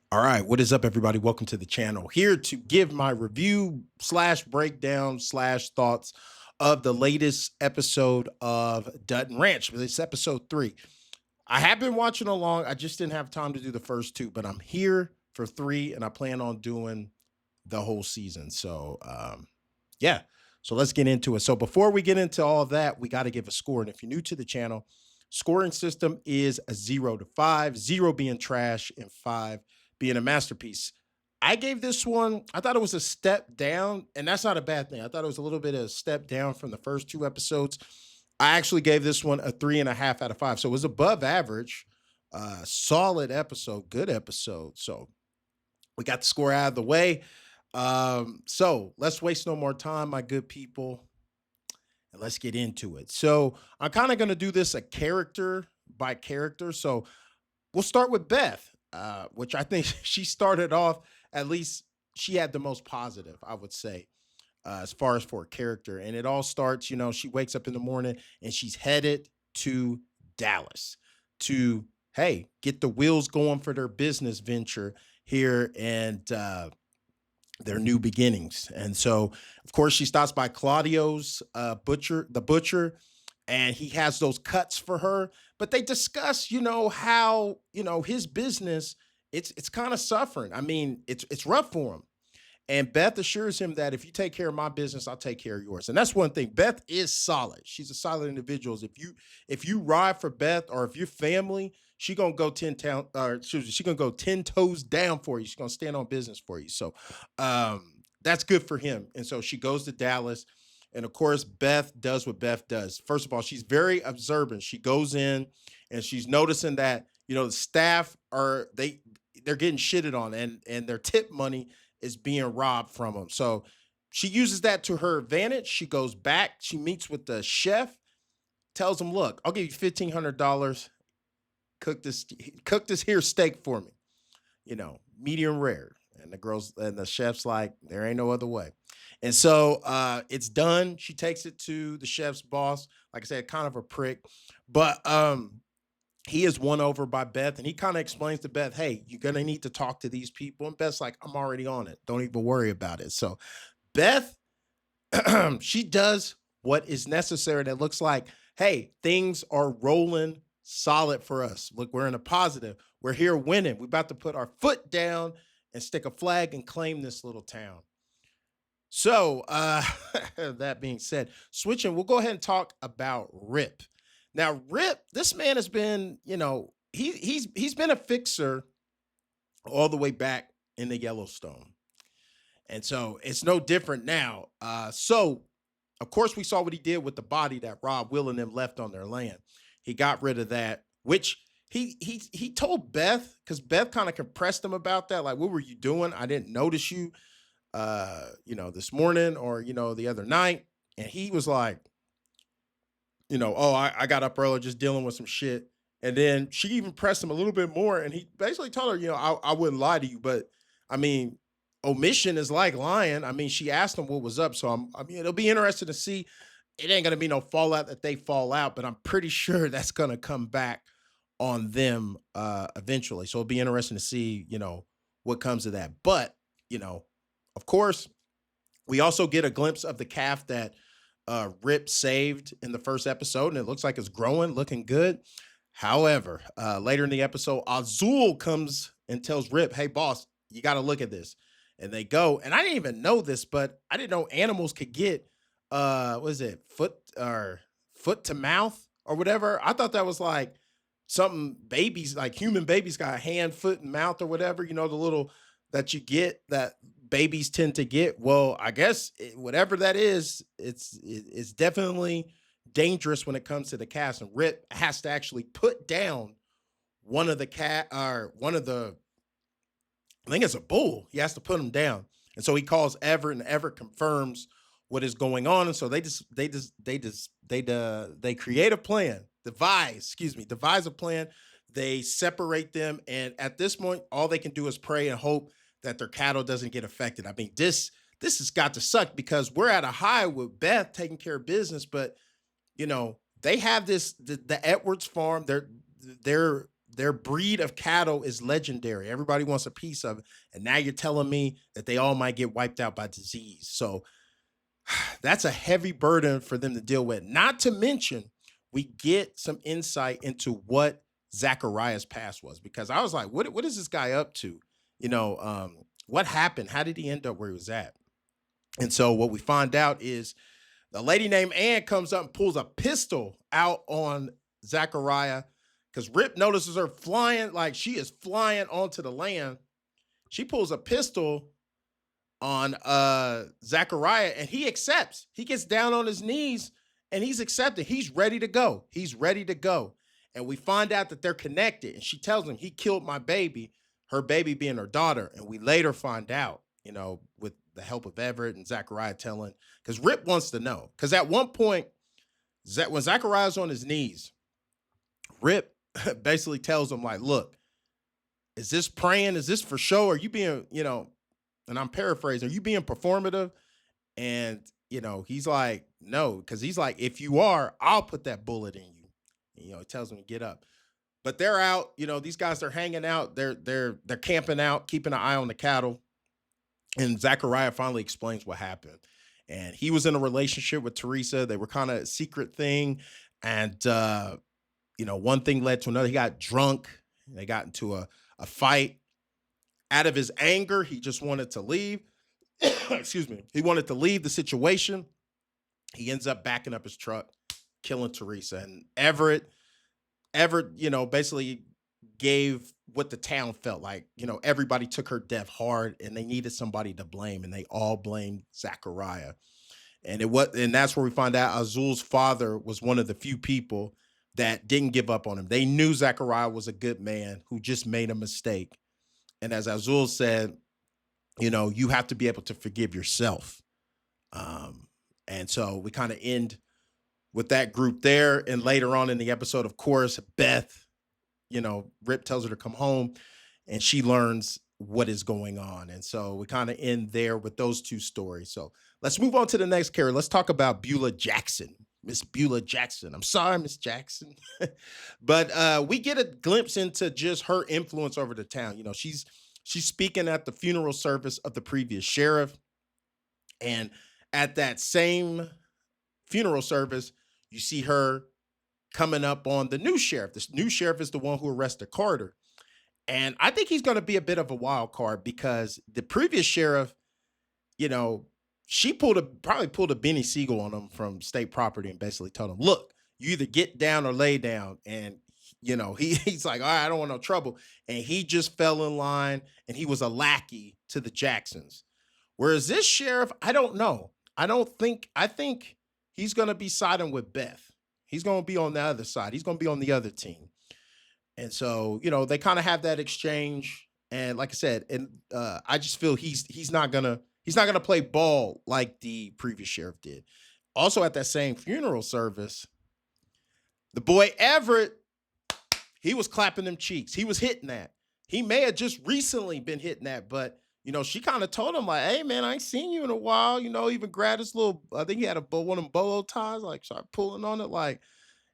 All right, what is up, everybody? Welcome to the channel. Here to give my review slash breakdown slash thoughts of the latest episode of Dutton Ranch. This episode 3. I have been watching along. I just didn't have time to do the first 2, but I'm here for 3, and I plan on doing the whole season. Yeah. So let's get into it. So before we get into all of that, we got to give a score. And if you're new to the channel, scoring system is a 0 to 5, 0 being trash and 5 being a masterpiece. I gave this one, I thought it was a step down, and that's not a bad thing. I thought it was a little bit of a step down from the first 2 episodes. I actually gave this one a 3.5 out of 5. So it was above average. Solid episode, good episode. So we got the score out of the way. So let's waste no more time, my good people, and let's get into it. So I'm kind of going to do this a character by character. So we'll start with Beth, which I think she started off, at least she had the most positive, I would say, as far as for a character. And it all starts, she wakes up in the morning and she's headed to Dallas to, hey, get the wheels going for their business venture here and their new beginnings. And so, of course, she stops by Claudio's butcher, and he has those cuts for her. But they discuss, how his business it's kind of suffering. I mean, it's rough for him. And Beth assures him that if you take care of my business, I'll take care of yours. And that's one thing. Beth is solid. She's a solid individual. If you ride for Beth or if you're family, she gonna go 10 toes down for you. She's gonna stand on business for you. So that's good for him. And so she goes to Dallas. And of course, Beth does what Beth does. First of all, she's very observant. She goes in and she's noticing that, the staff they're getting shitted on and their tip money is being robbed from them. So she uses that to her advantage. She goes back, she meets with the chef, tells him, "Look, I'll give you $1,500. Cook this here steak for me. Medium rare." And the chef's like, "There ain't no other way." And so it's done. She takes it to the chef's boss. Like I said, kind of a prick, but he is won over by Beth, and he kind of explains to Beth, "Hey, you're gonna need to talk to these people." And Beth's like, "I'm already on it. Don't even worry about it." So Beth, she does what is necessary. That looks like, hey, things are rolling solid for us. Look, we're in a positive. We're here winning. We're about to put our foot down and stick a flag and claim this little town. So, that being said, switching, we'll go ahead and talk about Rip. Now, Rip, this man has been, he's been a fixer all the way back in the Yellowstone. And so it's no different now. So of course we saw what he did with the body that Rob Will and them left on their land. He got rid of that, which he told Beth, because Beth kind of compressed him about that. Like, what were you doing? I didn't notice you this morning or the other night. And he was like, "Oh, I got up early just dealing with some shit." And then she even pressed him a little bit more. And he basically told her, I wouldn't lie to you, but I mean, omission is like lying. I mean, she asked him what was up. So it'll be interesting to see. It ain't gonna be no fallout that they fall out, but I'm pretty sure that's gonna come back on them eventually. So it'll be interesting to see, what comes of that. But, of course, we also get a glimpse of the calf that Rip saved in the first episode, and it looks like it's growing, looking good. However, later in the episode, Azul comes and tells Rip, "Hey, boss, you got to look at this." And they go, and I didn't even know this, but I didn't know animals could get, what is it, foot to mouth or whatever. I thought that was like something babies, like human babies, got hand, foot, and mouth or whatever. The little that you get that babies tend to get. Well, I guess whatever that is, it's definitely dangerous when it comes to the cast. And Rip has to actually put down one of the cat or one of the, I think it's a bull. He has to put him down. And so he calls Everett, and Everett confirms what is going on. And so they create a plan, devise a plan. They separate them. And at this point, all they can do is pray and hope that their cattle doesn't get affected. I mean, this has got to suck because we're at a high with Beth taking care of business, but they have the Edwards farm. They're their breed of cattle is legendary. Everybody wants a piece of it. And now you're telling me that they all might get wiped out by disease. So that's a heavy burden for them to deal with. Not to mention, we get some insight into what Zachariah's past was because I was like, what is this guy up to? What happened? How did he end up where he was at? And so what we find out is the lady named Ann comes up and pulls a pistol out on Zachariah because Rip notices her flying, like she is flying onto the land. She pulls a pistol on Zachariah and he accepts. He gets down on his knees and he's accepted. He's ready to go. He's ready to go. And we find out that they're connected. And she tells him he killed my baby, her baby being her daughter. And we later find out, with the help of Everett and Zachariah telling, because Rip wants to know. Because at one point, when Zachariah's on his knees, Rip basically tells him, like, look, is this praying? Is this for show? Are you being, and I'm paraphrasing, are you being performative? And, he's like, no, because he's like, if you are, I'll put that bullet in you. And, he tells him to get up. But they're out, these guys are hanging out, they're camping out, keeping an eye on the cattle. And Zachariah finally explains what happened. And he was in a relationship with Teresa. They were kind of a secret thing. And, one thing led to another. He got drunk. They got into a fight. Out of his anger, he just wanted to leave. Excuse me. He wanted to leave the situation. He ends up backing up his truck, killing Teresa. And Everett, basically gave what the town felt like. Everybody took her death hard and they needed somebody to blame, and they all blamed Zachariah. And that's where we find out Azul's father was one of the few people that didn't give up on him. They knew Zachariah was a good man who just made a mistake. And as Azul said, you have to be able to forgive yourself. And so we kind of end with that group there. And later on in the episode, of course, Beth, Rip tells her to come home and she learns what is going on. And so we kind of end there with those two stories. So let's move on to the next character. Let's talk about Beulah Jackson. Miss Beulah Jackson. I'm sorry, Miss Jackson. But we get a glimpse into just her influence over the town. She's speaking at the funeral service of the previous sheriff. And at that same funeral service, you see her coming up on the new sheriff. This new sheriff is the one who arrested Carter. And I think he's going to be a bit of a wild card because the previous sheriff, she probably pulled a Benny Siegel on him from state property and basically told him, look, you either get down or lay down. And, he's like, all right, I don't want no trouble. And he just fell in line and he was a lackey to the Jacksons. Whereas this sheriff, I don't know. I think he's going to be siding with Beth. He's going to be on the other side. He's going to be on the other team. And so, they kind of have that exchange. And like I said, and I just feel he's not gonna play ball like the previous sheriff did. Also at that same funeral service, the boy Everett, he was clapping them cheeks. He was hitting that. He may have just recently been hitting that, but she kind of told him like, hey man, I ain't seen you in a while. Even grabbed his little, I think he had one of them bolo ties, like started pulling on it, like,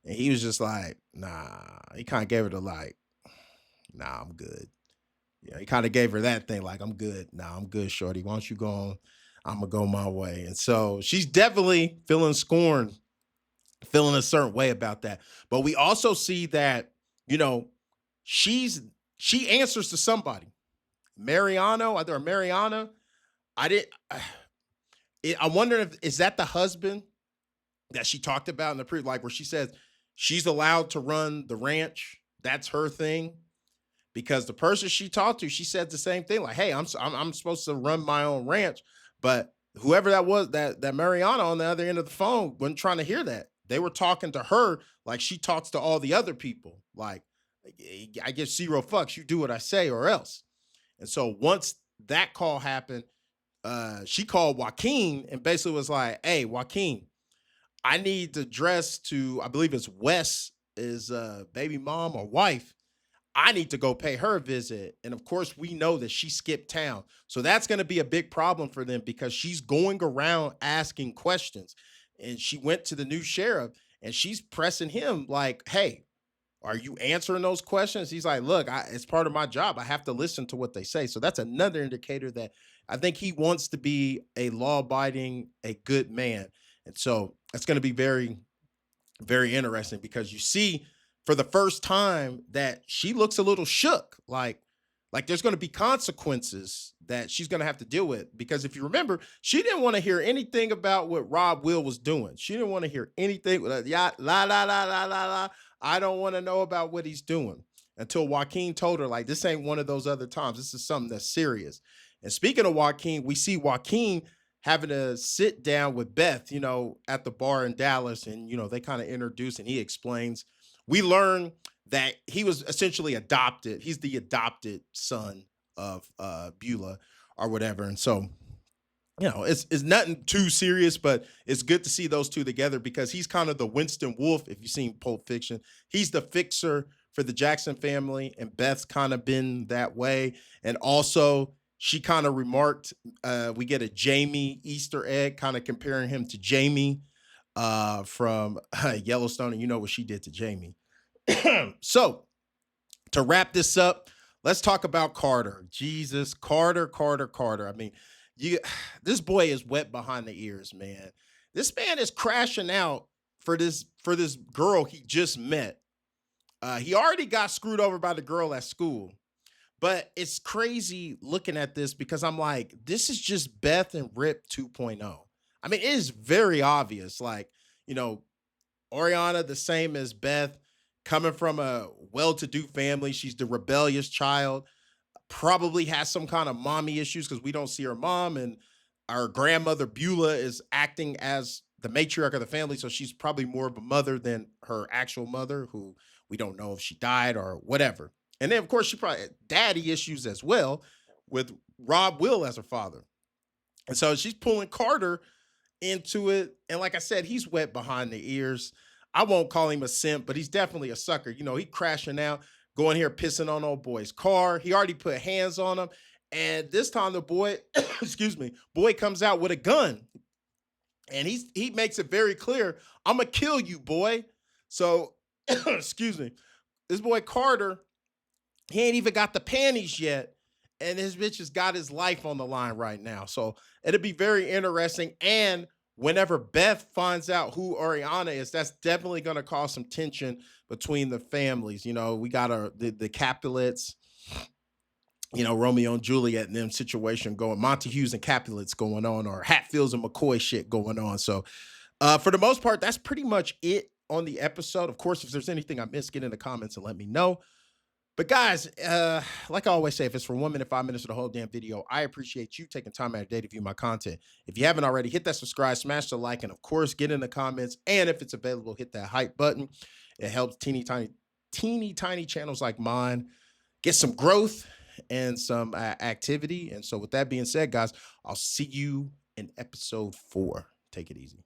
and he was just like, nah. He kind of gave her the like, nah, I'm good. He kind of gave her that thing, like, I'm good. Nah, I'm good, shorty. Why don't you go on? I'm going to go my way. And so she's definitely feeling scorned, feeling a certain way about that. But we also see that, she answers to somebody. Mariano, either Mariana. I'm wondering is that the husband that she talked about in the pre, like where she says she's allowed to run the ranch. That's her thing. Because the person she talked to, she said the same thing. Like, hey, I'm supposed to run my own ranch. But whoever that was, that Mariana on the other end of the phone wasn't trying to hear that. They were talking to her like she talks to all the other people. Like, I give zero fucks. You do what I say or else. And so once that call happened, she called Joaquin and basically was like, hey, Joaquin, I need to dress to, I believe it's Wes, is baby mom or wife. I need to go pay her a visit. And of course, we know that she skipped town. So that's going to be a big problem for them because she's going around asking questions. And she went to the new sheriff and she's pressing him like, hey, Are you answering those questions? He's like, look, it's part of my job. I have to listen to what they say. So that's another indicator that I think he wants to be a law abiding, a good man. And so it's going to be very, very interesting because you see for the first time that she looks a little shook, like there's going to be consequences that she's going to have to deal with. Because if you remember, she didn't want to hear anything about what Rob Will was doing. She didn't want to hear anything, yeah, la la la la la la. I don't want to know about what he's doing, until Joaquin told her, like, this ain't one of those other times, this is something that's serious. And speaking of Joaquin, we see Joaquin having to sit down with Beth, at the bar in Dallas. And, they kind of introduce and he explains. We learn that he was essentially adopted. He's the adopted son of Beulah or whatever. And so, it's nothing too serious, but it's good to see those two together because he's kind of the Winston Wolf. If you've seen Pulp Fiction, he's the fixer for the Jackson family, and Beth's kind of been that way. And also, she kind of remarked, we get a Jamie Easter egg, kind of comparing him to Jamie from Yellowstone, and you know what she did to Jamie. So, to wrap this up, let's talk about Carter. Jesus, Carter, Carter, Carter. I mean, you this boy is wet behind the ears, man. This man is crashing out for this girl he just met. He already got screwed over by the girl at school. But it's crazy looking at this because I'm like, this is just Beth and Rip 2.0. I mean, it is very obvious. Like, you know, Oriana, the same as Beth, coming from a well to do family. She's the rebellious child, probably has some kind of mommy issues because we don't see her mom. And our grandmother, Beulah, is acting as the matriarch of the family. So she's probably more of a mother than her actual mother, who we don't know if she died or whatever. And then, of course, she probably had daddy issues as well with Rob Will as her father. And so she's pulling Carter into it. And like I said, he's wet behind the ears. I won't call him a simp, but he's definitely a sucker. You know, he crashing out, going here, pissing on old boy's car. He already put hands on him. And this time the boy, excuse me, boy comes out with a gun. And he makes it very clear, I'm gonna kill you, boy. So, excuse me. This boy Carter, he ain't even got the panties yet. And his bitch has got his life on the line right now. So it'll be very interesting. And whenever Beth finds out who Oriana is, that's definitely going to cause some tension between the families. You know, we got the Capulets, you know, Romeo and Juliet and them situation going, Montagues and Capulets going on, or Hatfields and McCoy shit going on. So for the most part, that's pretty much it on the episode. Of course, if there's anything I missed, get in the comments and let me know. But guys, like I always say, if it's for 1 minute, 5 minutes of the whole damn video, I appreciate you taking time out of your day to view my content. If you haven't already, hit that subscribe, smash the like, and of course, get in the comments. And if it's available, hit that hype button. It helps teeny tiny channels like mine get some growth and some activity. And so with that being said, guys, I'll see you in episode 4. Take it easy.